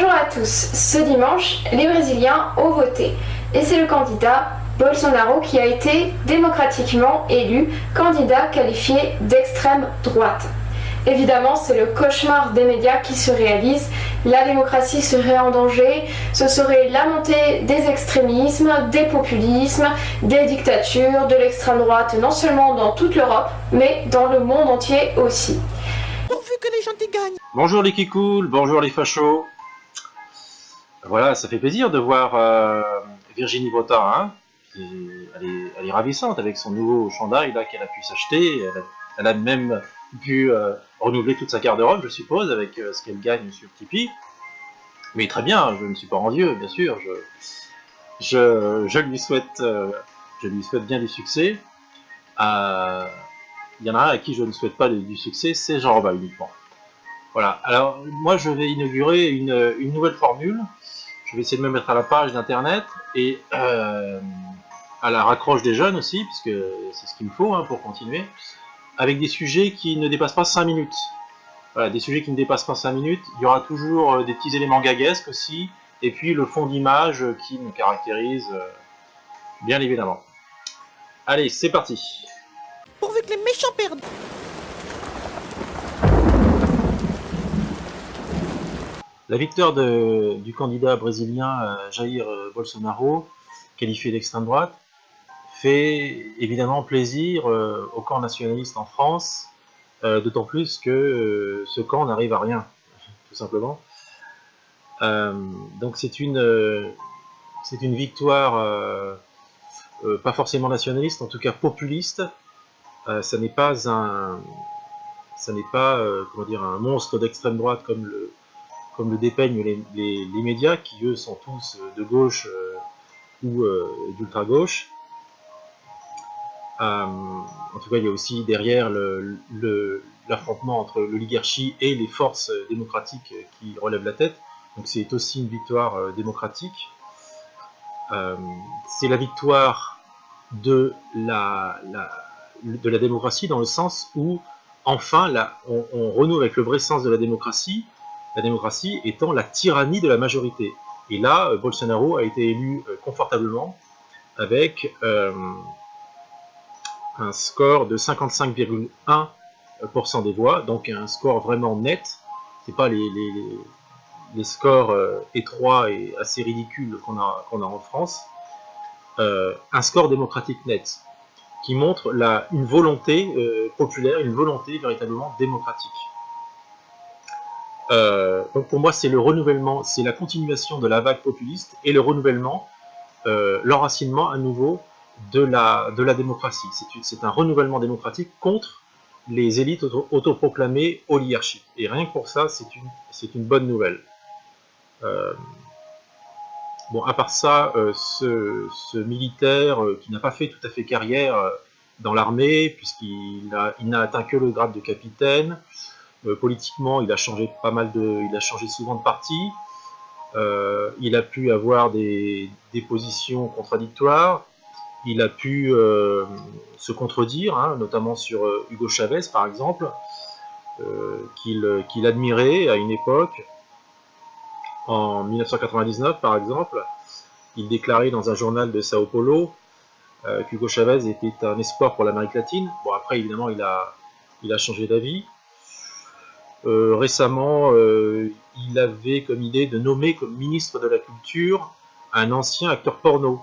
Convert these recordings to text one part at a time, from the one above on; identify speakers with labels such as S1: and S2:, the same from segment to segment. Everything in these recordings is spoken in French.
S1: Bonjour à tous. Ce dimanche, les Brésiliens ont voté et c'est le candidat Bolsonaro qui a été démocratiquement élu candidat qualifié d'extrême droite. Évidemment, c'est le cauchemar des médias qui se réalise. La démocratie serait en danger, ce serait la montée des extrémismes, des populismes, des dictatures, de l'extrême droite, non seulement dans toute l'Europe, mais dans le monde entier aussi.
S2: Pourvu que les gentils gagnent.
S3: Bonjour les kikouls, bonjour les fachos. Voilà, ça fait plaisir de voir Virginie Botin, hein. Elle est ravissante avec son nouveau chandail là qu'elle a pu s'acheter. Elle a même pu renouveler toute sa garde-robe, je suppose, avec ce qu'elle gagne sur Tipeee. Mais très bien, je ne suis pas envieux, bien sûr. Je lui souhaite bien du succès. Il y en a un à qui je ne souhaite pas du succès, c'est Jean Robin uniquement. Voilà, alors moi je vais inaugurer une nouvelle formule. Je vais essayer de me mettre à la page d'internet et à la raccroche des jeunes aussi, puisque c'est ce qu'il me faut pour continuer, avec des sujets qui ne dépassent pas 5 minutes. Voilà, des sujets qui ne dépassent pas 5 minutes. Il y aura toujours des petits éléments gaguesques aussi, et puis le fond d'image qui me caractérise bien évidemment. Allez, c'est parti.
S2: Pourvu que les méchants perdent.
S3: La victoire du candidat brésilien Jair Bolsonaro, qualifié d'extrême droite, fait évidemment plaisir au camp nationaliste en France, d'autant plus que ce camp n'arrive à rien, tout simplement. Donc c'est une victoire pas forcément nationaliste, en tout cas populiste. Ça n'est pas comment dire, un monstre d'extrême droite comme le dépeignent les médias, qui eux sont tous de gauche ou d'ultra-gauche. En tout cas, il y a aussi derrière l'affrontement entre l'oligarchie et les forces démocratiques qui relèvent la tête. Donc c'est aussi une victoire démocratique. C'est la victoire de la démocratie, dans le sens où enfin on renoue avec le vrai sens de la démocratie étant la tyrannie de la majorité. Et là, Bolsonaro a été élu confortablement avec un score de 55,1% des voix, donc un score vraiment net. C'est pas les scores étroits et assez ridicules qu'on a en France. Un score démocratique net qui montre une volonté populaire, une volonté véritablement démocratique. Donc pour moi, c'est le renouvellement, c'est la continuation de la vague populiste et le renouvellement, l'enracinement à nouveau de la démocratie. C'est un renouvellement démocratique contre les élites autoproclamées oligarchiques. Et rien que pour ça, c'est une bonne nouvelle. Bon, à part ça, ce militaire qui n'a pas fait tout à fait carrière dans l'armée, puisqu'il n'a atteint que le grade de capitaine. Politiquement, il a changé souvent de parti. Il a pu avoir des positions contradictoires. Il a pu se contredire, notamment sur Hugo Chavez, par exemple, qu'il admirait à une époque. En 1999, par exemple, il déclarait dans un journal de Sao Paulo qu'Hugo Chavez était un espoir pour l'Amérique latine. Bon, après, évidemment, il a changé d'avis. Récemment, il avait comme idée de nommer comme ministre de la Culture un ancien acteur porno,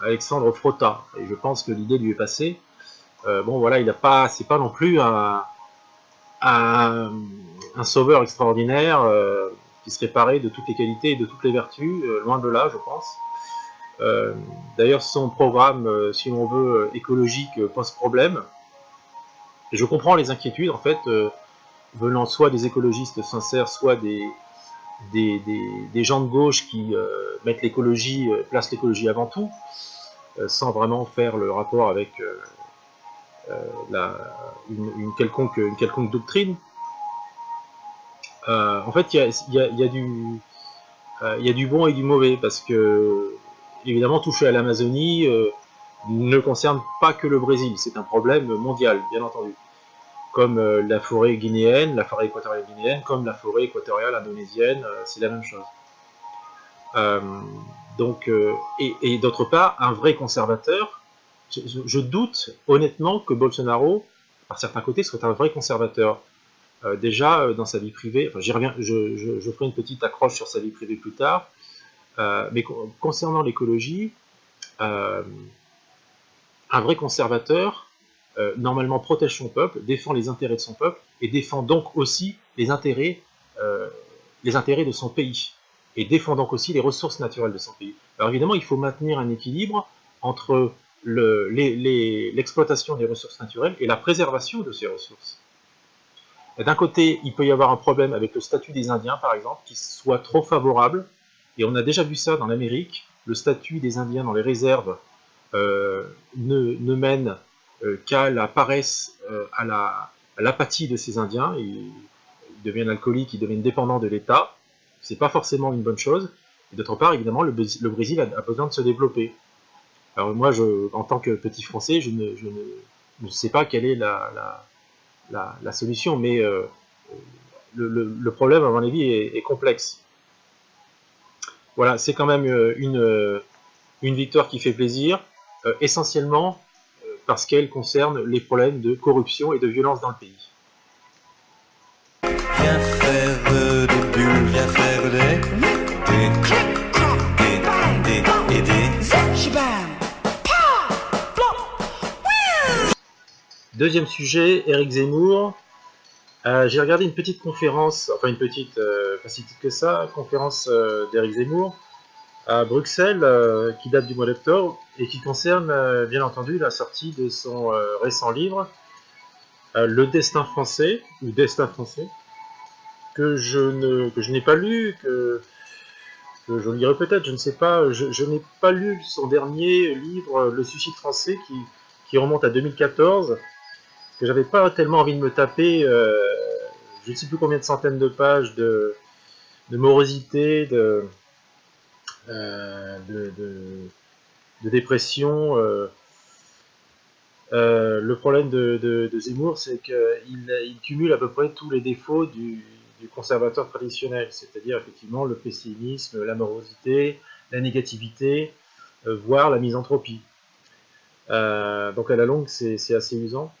S3: Alexandre Frota. Et je pense que l'idée lui est passée. Bon, voilà, c'est pas non plus un sauveur extraordinaire qui serait paré de toutes les qualités et de toutes les vertus, loin de là, je pense. D'ailleurs, son programme, si on veut, écologique, pose problème. Et je comprends les inquiétudes, en fait, venant soit des écologistes sincères, soit des gens de gauche qui mettent l'écologie, placent l'écologie avant tout, sans vraiment faire le rapport avec une quelconque doctrine. En fait, il y a du bon et du mauvais, parce que évidemment toucher à l'Amazonie ne concerne pas que le Brésil, c'est un problème mondial, bien entendu. comme la forêt guinéenne, la forêt équatoriale guinéenne, comme la forêt équatoriale indonésienne, c'est la même chose. Et d'autre part, un vrai conservateur, je doute honnêtement que Bolsonaro, par certains côtés, soit un vrai conservateur. Déjà, dans sa vie privée, enfin, j'y reviens, je ferai une petite accroche sur sa vie privée plus tard, mais concernant l'écologie, un vrai conservateur, normalement protège son peuple, défend les intérêts de son peuple, et défend donc aussi les intérêts de son pays, et défend donc aussi les ressources naturelles de son pays. Alors évidemment, il faut maintenir un équilibre entre l'exploitation des ressources naturelles et la préservation de ces ressources. D'un côté, il peut y avoir un problème avec le statut des Indiens, par exemple, qui soit trop favorable, et on a déjà vu ça dans l'Amérique, le statut des Indiens dans les réserves ne mène qu'à la paresse, à l'apathie de ces Indiens, ils deviennent alcooliques, ils deviennent dépendants de l'État, c'est pas forcément une bonne chose, et d'autre part, évidemment, le Brésil a besoin de se développer. Alors moi, en tant que petit Français, je ne sais pas quelle est la solution, mais le problème, à mon avis, est complexe. Voilà, c'est quand même une victoire qui fait plaisir, essentiellement parce qu'elle concerne les problèmes de corruption et de violence dans le pays.
S4: Viens faire des bulles, viens faire
S3: Deuxième sujet, Éric Zemmour. J'ai regardé une petite conférence, enfin une petite, pas si petite que ça, conférence d'Éric Zemmour à Bruxelles, qui date du mois d'octobre, et qui concerne bien entendu la sortie de son récent livre, Le Destin français, ou Destin français, que je n'ai pas lu, que je lirai peut-être, je ne sais pas, je n'ai pas lu son dernier livre, Le Suicide français, qui remonte à 2014, que j'avais pas tellement envie de me taper, je ne sais plus combien de centaines de pages de morosité, de dépression. Le problème de Zemmour, c'est qu'il cumule à peu près tous les défauts du conservateur traditionnel, c'est-à-dire effectivement le pessimisme, la morosité, la négativité, voire la misanthropie. Donc à la longue, c'est assez usant.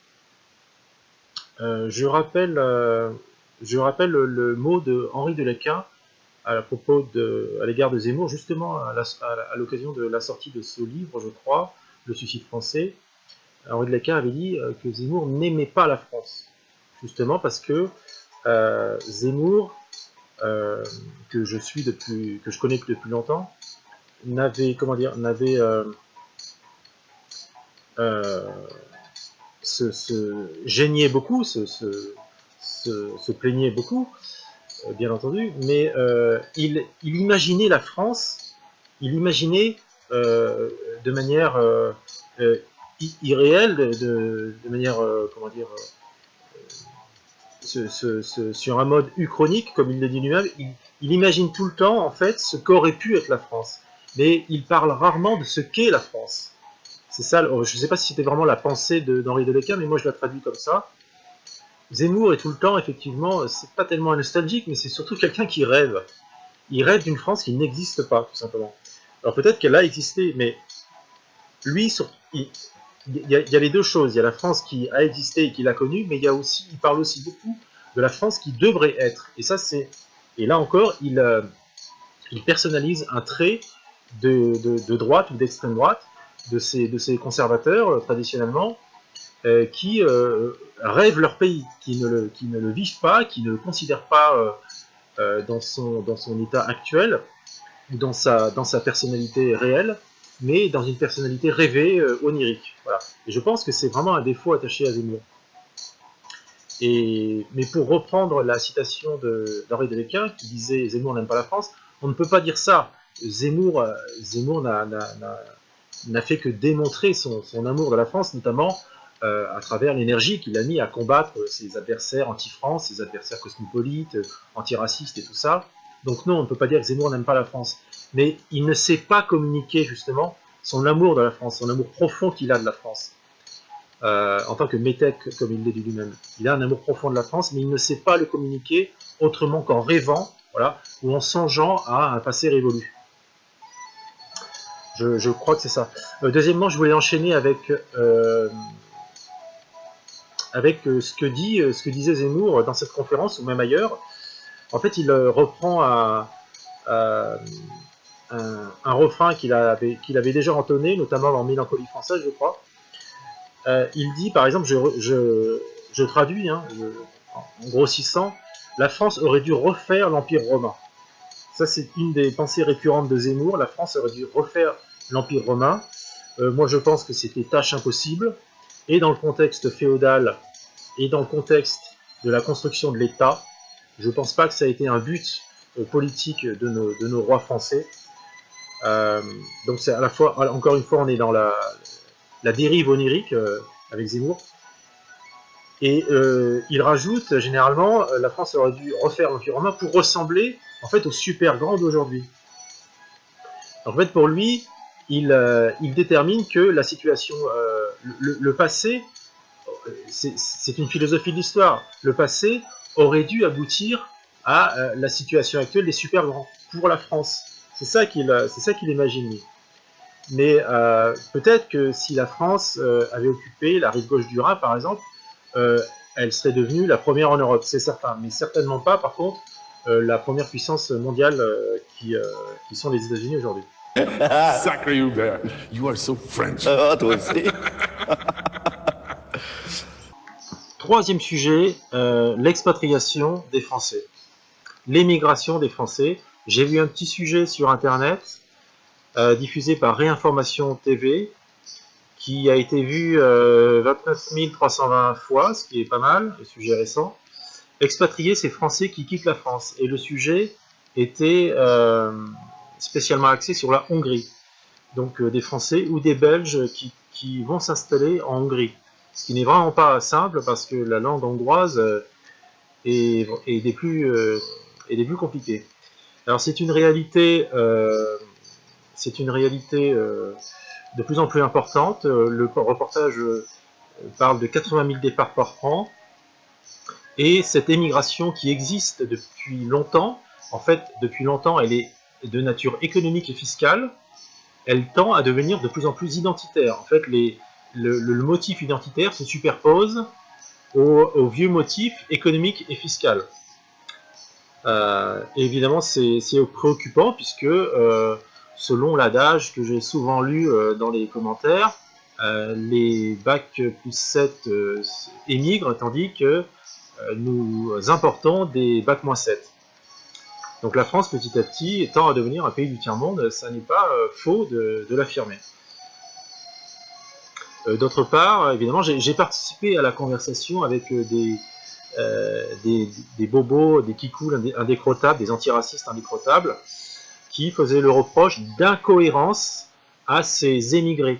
S3: Je rappelle le mot de Henri Delequin à l'égard de Zemmour, justement à l'occasion de la sortie de ce livre, je crois, Le Suicide français. Henri Delequin avait dit que Zemmour n'aimait pas la France, justement parce que Zemmour, que je connais depuis longtemps, se gênait beaucoup, se plaignait beaucoup, bien entendu, mais il imaginait la France, il imaginait de manière irréelle, de manière, sur un mode uchronique, comme il le dit lui-même, il imagine tout le temps, en fait, ce qu'aurait pu être la France. Mais il parle rarement de ce qu'est la France. C'est ça, je ne sais pas si c'était vraiment la pensée d'Henri Delequin, mais moi je la traduis comme ça. Zemmour est tout le temps, effectivement, c'est pas tellement un nostalgique, mais c'est surtout quelqu'un qui rêve. Il rêve d'une France qui n'existe pas, tout simplement. Alors peut-être qu'elle a existé, mais lui, il y a les deux choses. Il y a la France qui a existé et qu'il a connue, mais il parle aussi beaucoup de la France qui devrait être. Et ça, et là encore, il personnalise un trait de droite ou d'extrême droite, de ces conservateurs, traditionnellement, qui rêvent leur pays, qui ne le vivent pas, qui ne le considèrent pas dans son état actuel, ou dans sa personnalité réelle, mais dans une personnalité rêvée, onirique. Voilà. Et je pense que c'est vraiment un défaut attaché à Zemmour. Mais pour reprendre la citation d'Henri Delequin, qui disait « Zemmour n'aime pas la France », on ne peut pas dire ça. Zemmour n'a fait que démontrer son amour de la France, notamment à travers l'énergie qu'il a mis à combattre ses adversaires anti-France, ses adversaires cosmopolites, antiracistes et tout ça. Donc non, on ne peut pas dire que Zemmour n'aime pas la France. Mais il ne sait pas communiquer justement son amour de la France, son amour profond qu'il a de la France. en tant que métèque, comme il l'a dit lui-même. Il a un amour profond de la France, mais il ne sait pas le communiquer autrement qu'en rêvant, voilà, ou en songeant à un passé révolu. Je crois que c'est ça. Deuxièmement, je voulais enchaîner avec ce que disait Zemmour dans cette conférence, ou même ailleurs. En fait, il reprend un refrain qu'il avait déjà entonné, notamment dans Mélancolie française, je crois. Il dit, par exemple, je traduis, hein, en grossissant, la France aurait dû refaire l'Empire romain. Ça, c'est une des pensées récurrentes de Zemmour. La France aurait dû refaire l'Empire romain. Moi, je pense que c'était tâche impossible. Et dans le contexte féodal, et dans le contexte de la construction de l'État, je ne pense pas que ça a été un but politique de nos rois français. Donc, c'est à la fois, encore une fois, on est dans la dérive onirique avec Zemmour. Et il rajoute, généralement, la France aurait dû refaire l'Empire romain pour ressembler, en fait, au super grand d'aujourd'hui. En fait, pour lui, il détermine que la situation, le passé, c'est une philosophie de l'histoire. Le passé aurait dû aboutir à la situation actuelle des super grands pour la France. C'est ça qu'il imagine, lui. Mais peut-être que si la France avait occupé la rive gauche du Rhin, par exemple, elle serait devenue la première en Europe, c'est certain. Mais certainement pas, par contre, la première puissance mondiale qui sont les États-Unis aujourd'hui.
S5: Sacré Hubert, you are so French.
S4: Ah, toi aussi.
S3: Troisième sujet, l'expatriation des Français. L'émigration des Français. J'ai vu un petit sujet sur Internet, diffusé par Réinformation TV, qui a été vu 29 320 fois, ce qui est pas mal, le sujet récent. Expatrier ces Français qui quittent la France. Et le sujet était spécialement axé sur la Hongrie. Donc des Français ou des Belges qui vont s'installer en Hongrie. Ce qui n'est vraiment pas simple parce que la langue hongroise est des plus compliquées. Alors c'est une réalité de plus en plus importante. Le reportage parle de 80 000 départs par an. Et cette émigration qui existe depuis longtemps, en fait, depuis longtemps, elle est de nature économique et fiscale. Elle tend à devenir de plus en plus identitaire. En fait, le motif identitaire se superpose au vieux motif économique et fiscal. Et évidemment, c'est préoccupant puisque, selon l'adage que j'ai souvent lu dans les commentaires, les bac plus 7 émigrent, tandis que nous importons des bac moins 7. Donc la France, petit à petit, tend à devenir un pays du tiers-monde, ça n'est pas faux de l'affirmer. D'autre part, évidemment, j'ai participé à la conversation avec des bobos, des kikouls indécrottables, des antiracistes indécrottables, qui faisaient le reproche d'incohérence à ces émigrés,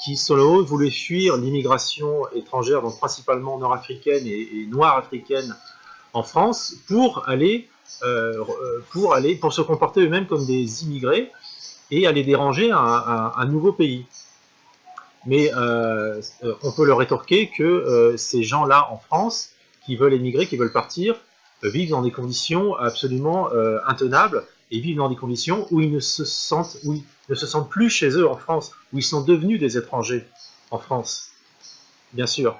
S3: qui, selon eux, voulaient fuir l'immigration étrangère, donc principalement nord-africaine et noire africaine en France, pour se comporter eux-mêmes comme des immigrés et aller déranger un nouveau pays. Mais on peut leur rétorquer que ces gens-là en France, qui veulent émigrer, qui veulent partir, vivent dans des conditions absolument intenables et vivent dans des conditions où ils ne se sentent plus chez eux en France, où ils sont devenus des étrangers en France, bien sûr.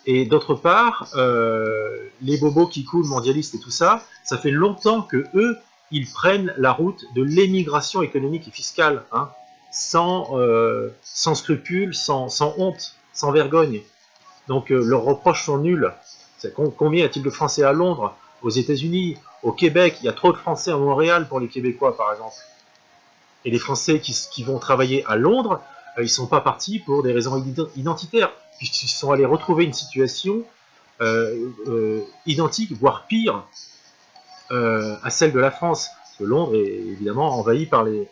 S3: Et d'autre part, les bobos qui coulent, mondialistes et tout ça, ça fait longtemps que eux, ils prennent la route de l'émigration économique et fiscale, hein, sans scrupules, sans honte, sans vergogne. Donc leurs reproches sont nuls. Combien y a-t-il de Français à Londres, aux États-Unis, au Québec? Il y a trop de Français à Montréal pour les Québécois, par exemple. Et les Français qui vont travailler à Londres, ils ne sont pas partis pour des raisons identitaires, puisqu'ils sont allés retrouver une situation identique, voire pire, à celle de la France. Parce que Londres est évidemment envahi par les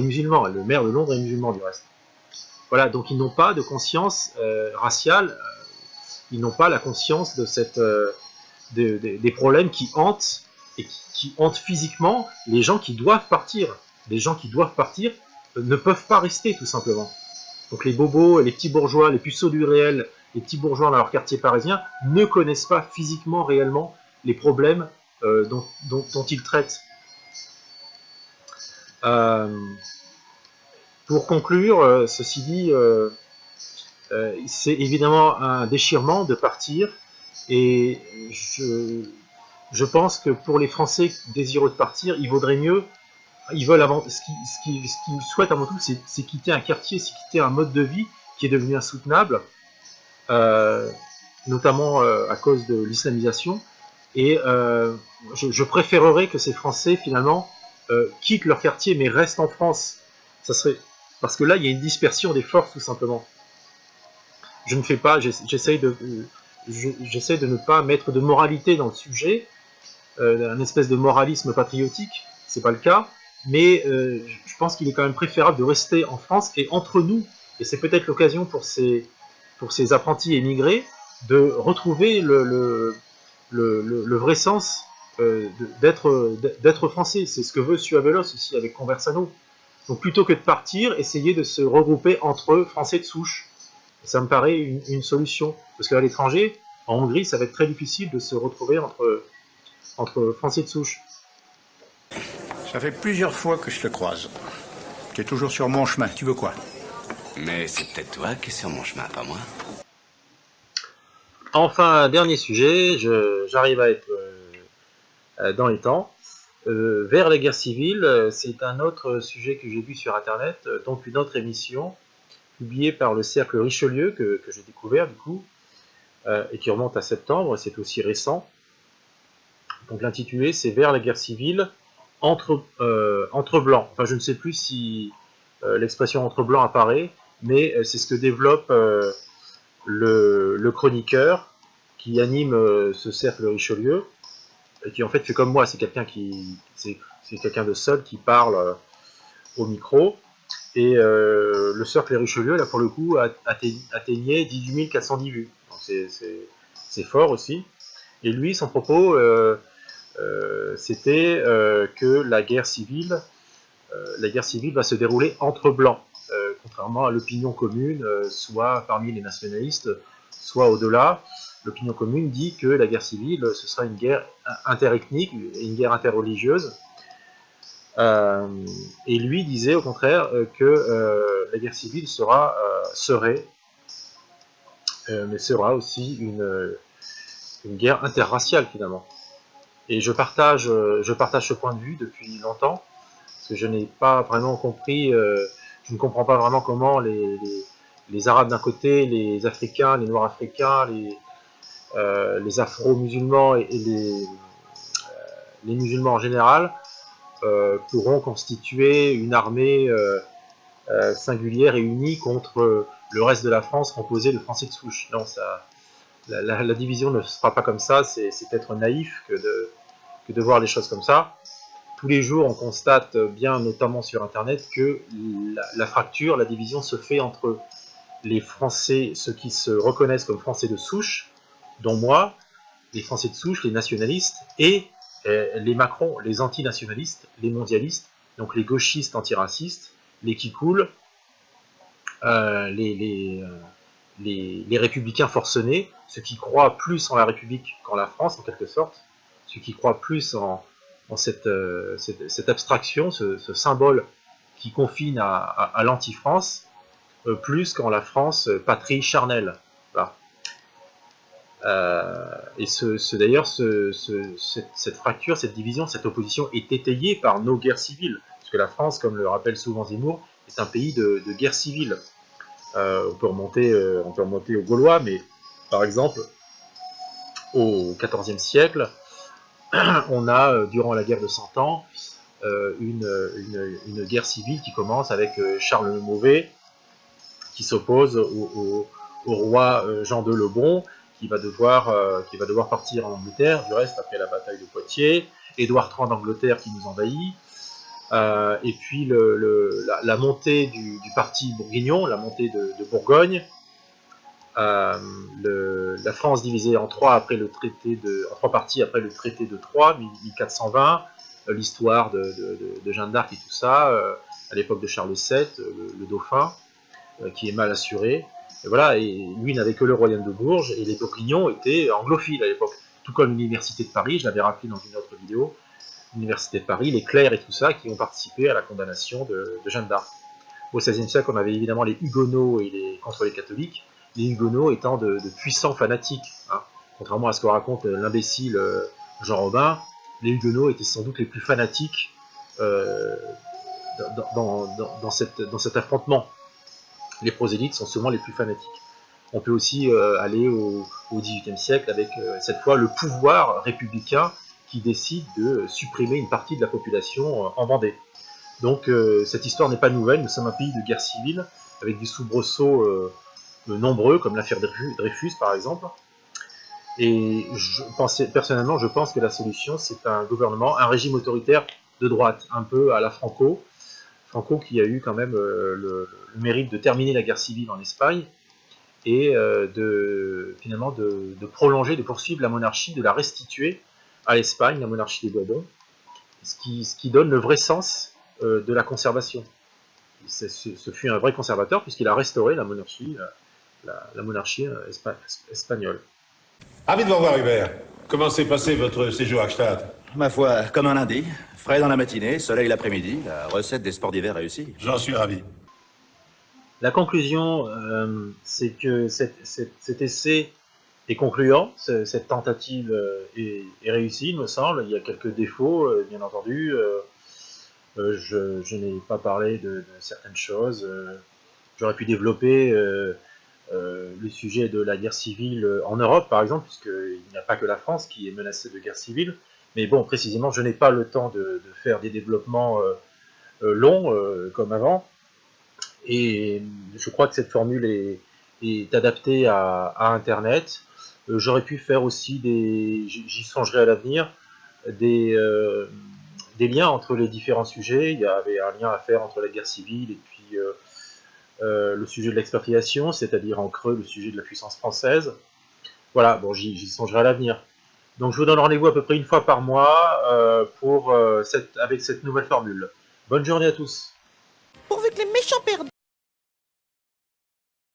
S3: musulmans. Le maire de Londres est musulman, du reste. Voilà, donc ils n'ont pas de conscience raciale, ils n'ont pas la conscience de des problèmes qui hantent, et qui hantent physiquement les gens qui doivent partir. Les gens qui doivent partir ne peuvent pas rester, tout simplement. Donc les bobos, les petits bourgeois, les puceaux du réel, les petits bourgeois dans leur quartier parisien ne connaissent pas physiquement, réellement, les problèmes dont ils traitent. Pour conclure, ceci dit, c'est évidemment un déchirement de partir, et je pense que pour les Français désireux de partir, il vaudrait mieux, ce qu'ils souhaitent avant tout, c'est quitter un quartier, c'est quitter un mode de vie qui est devenu insoutenable, notamment à cause de l'islamisation, et je préférerais que ces Français, finalement, quittent leur quartier, mais restent en France. Ça serait... Parce que là, il y a une dispersion des forces, tout simplement. Je ne fais pas, j'essaie de ne pas mettre de moralité dans le sujet, un espèce de moralisme patriotique, c'est pas le cas, mais je pense qu'il est quand même préférable de rester en France et entre nous, et c'est peut-être l'occasion pour ces apprentis émigrés de retrouver le vrai sens d'être français. C'est ce que veut Suavelos aussi avec Conversano. Donc plutôt que de partir, essayer de se regrouper entre Français de souche. Ça me paraît une solution. Parce qu'à l'étranger, en Hongrie, ça va être très difficile de se retrouver entre Français de souche.
S6: Ça fait plusieurs fois que je te croise. Tu es toujours sur mon chemin, tu veux quoi?
S7: Mais c'est peut-être toi qui es sur mon chemin, pas moi.
S3: Enfin, dernier sujet, j'arrive à être dans les temps. Vers la guerre civile, c'est un autre sujet que j'ai vu sur Internet, donc une autre émission publiée par le Cercle Richelieu que j'ai découvert du coup, et qui remonte à septembre, c'est aussi récent. Donc l'intitulé c'est Vers la guerre civile entre blancs. Enfin je ne sais plus si l'expression entre blancs apparaît, mais c'est ce que développe le chroniqueur qui anime ce Cercle Richelieu, et qui en fait fait comme moi, c'est quelqu'un de seul qui parle au micro, et le Cercle Richelieu là pour le coup atteignait 18 410 vues, donc c'est fort aussi, et lui son propos c'était que la guerre civile va se dérouler entre blancs, contrairement à l'opinion commune, soit parmi les nationalistes, soit au-delà. L'opinion commune dit que la guerre civile, ce sera une guerre interethnique, une guerre interreligieuse. Et lui disait au contraire que la guerre civile serait aussi une guerre interraciale finalement. Et je partage ce point de vue depuis longtemps, parce que je n'ai pas vraiment compris, je ne comprends pas vraiment comment les Arabes d'un côté, les Africains, les Noirs africains, les Afro-musulmans et les musulmans en général pourront constituer une armée singulière et unie contre le reste de la France composée de Français de souche. Non, la division ne se fera pas comme ça, c'est être naïf que de voir les choses comme ça. Tous les jours, on constate bien, notamment sur Internet, que la fracture, la division se fait entre les Français, ceux qui se reconnaissent comme Français de souche, dont moi, les Français de souche, les nationalistes, et les Macron, les antinationalistes, les mondialistes, donc les gauchistes antiracistes, les qui coulent, les républicains forcenés, ceux qui croient plus en la République qu'en la France, en quelque sorte, ceux qui croient plus en cette abstraction, ce symbole qui confine à l'anti-France, plus qu'en la France patrie charnelle. Voilà. Et d'ailleurs, cette fracture, cette division, cette opposition est étayée par nos guerres civiles, parce que la France, comme le rappelle souvent Zemmour, est un pays de guerre civile. On peut remonter aux Gaulois, mais par exemple, au XIVe siècle, on a, durant la guerre de 100 ans, une guerre civile qui commence avec Charles le Mauvais, qui s'oppose au roi Jean II le Bon, qui va devoir partir en Angleterre, du reste, après la bataille de Poitiers, Édouard III d'Angleterre qui nous envahit, et puis la montée du parti bourguignon, la montée de Bourgogne, la France divisée en trois parties après le traité de Troyes, 1420, l'histoire de Jeanne d'Arc et tout ça, à l'époque de Charles VII, le dauphin, qui est mal assuré. Et voilà, et lui n'avait que le royaume de Bourges, et les Bourguignons étaient anglophiles à l'époque. Tout comme l'université de Paris, je l'avais rappelé dans une autre vidéo, l'université de Paris, les clercs et tout ça, qui ont participé à la condamnation de Jeanne d'Arc. Au XVIe siècle, on avait évidemment les Huguenots contre les catholiques, les Huguenots étant de puissants fanatiques. Hein. Contrairement à ce que raconte l'imbécile Jean Robin, les Huguenots étaient sans doute les plus fanatiques dans cet affrontement. Les prosélytes sont souvent les plus fanatiques. On peut aussi aller au XVIIIe siècle avec cette fois le pouvoir républicain qui décide de supprimer une partie de la population en Vendée. Donc cette histoire n'est pas nouvelle, nous sommes un pays de guerre civile, avec des soubresauts nombreux, comme l'affaire Dreyfus par exemple. Et personnellement, je pense que la solution, c'est un gouvernement, un régime autoritaire de droite, un peu à la Franco. Franco qui a eu quand même le mérite de terminer la guerre civile en Espagne, et finalement de prolonger, de poursuivre la monarchie, de la restituer à l'Espagne, la monarchie des Bourbons, ce qui donne le vrai sens de la conservation. Ce fut un vrai conservateur puisqu'il a restauré la monarchie, espagnole.
S5: Ravi de vous revoir, Hubert. Comment s'est passé votre séjour à Gstaad?
S8: Ma foi, comme un lundi. Frais dans la matinée, soleil l'après-midi, la recette des sports d'hiver réussie.
S5: J'en suis ravi.
S3: La conclusion, c'est que cet essai est concluant, cette tentative est réussie, il me semble. Il y a quelques défauts, bien entendu. Je n'ai pas parlé de certaines choses. J'aurais pu développer le sujet de la guerre civile en Europe, par exemple, puisqu'il n'y a pas que la France qui est menacée de guerre civile. Mais bon, précisément, je n'ai pas le temps de faire des développements longs comme avant. Et je crois que cette formule est adaptée à Internet. J'aurais pu faire aussi j'y songerai à l'avenir, des liens entre les différents sujets. Il y avait un lien à faire entre la guerre civile et puis le sujet de l'expatriation, c'est-à-dire en creux le sujet de la puissance française. Voilà, bon, j'y songerai à l'avenir. Donc je vous donne rendez-vous à peu près une fois par mois avec cette nouvelle formule. Bonne journée à tous.
S2: Pourvu que les méchants perdent.